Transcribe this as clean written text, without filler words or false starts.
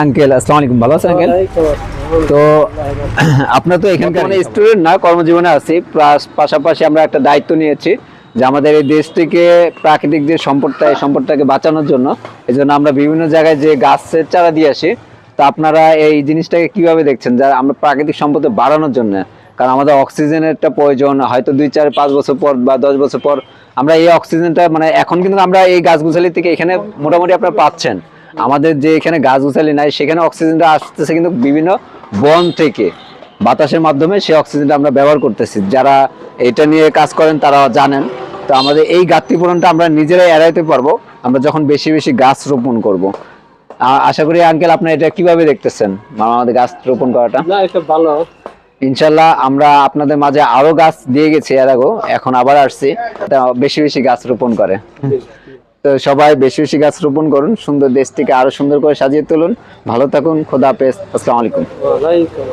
Uncle আসসালামু আলাইকুম, ভালো আছেন আঙ্কেল? তো আপনার তো এখানকার স্টুডেন্ট না, কর্মজীবনে আছি, প্লাস পাশাপাশি আমরা একটা দায়িত্ব নিয়েছি যে আমাদের এই দেশটিকে প্রাকৃতিক যে সম্পদটা, এই সম্পদটাকে বাঁচানোর জন্য এই জন্য আমরা বিভিন্ন জায়গায় যে গাছের চারা দিয়ে আসি। তো আপনারা এই জিনিসটাকে কিভাবে দেখছেন, যা আমরা প্রাকৃতিক সম্পদে বাড়ানোর জন্য? কারণ আমাদের অক্সিজেনের একটা প্রয়োজন, হয়তো 2, 4, 5 বছর পর বা 10 বছর পর আমরা এই অক্সিজেনটা মানে এখন কিন্তু আমরা এই গাছগুছালি থেকে এখানে মোটামুটি আপনারা পাচ্ছেন। আমাদের যে এখানে গাছগুছালি নাই সেখানে অক্সিজেনটা আসতেছে কিন্তু বিভিন্ন বন থেকে বাতাসের মাধ্যমে সেই অক্সিজেনটা আমরা ব্যবহার করতেছি। যারা এটা নিয়ে কাজ করেন তারা জানেন। তো আমাদের এই ঘাটতি পূরণটা আমরা নিজেরাই এড়াইতে পারবো আমরা যখন বেশি বেশি গাছ রোপণ করব। আশা করি আঙ্কেল আপনারা এটা কিভাবে দেখতেছেন, আমাদের গাছ রোপণ করাটা? না, এটা ভালো। ইনশাল্লাহ আমরা আপনাদের মাঝে আরো গাছ দিয়ে গেছি এর আগেও, এখন আবার আসছি, বেশি বেশি গাছ রোপণ করে। তো সবাই বেশি বেশি গাছ রোপণ করুন, সুন্দর দেশটিকে আরো সুন্দর করে সাজিয়ে তুলুন। ভালো থাকুন, খোদা হাফেজ, আসসালামু আলাইকুম। ওয়ালাইকুম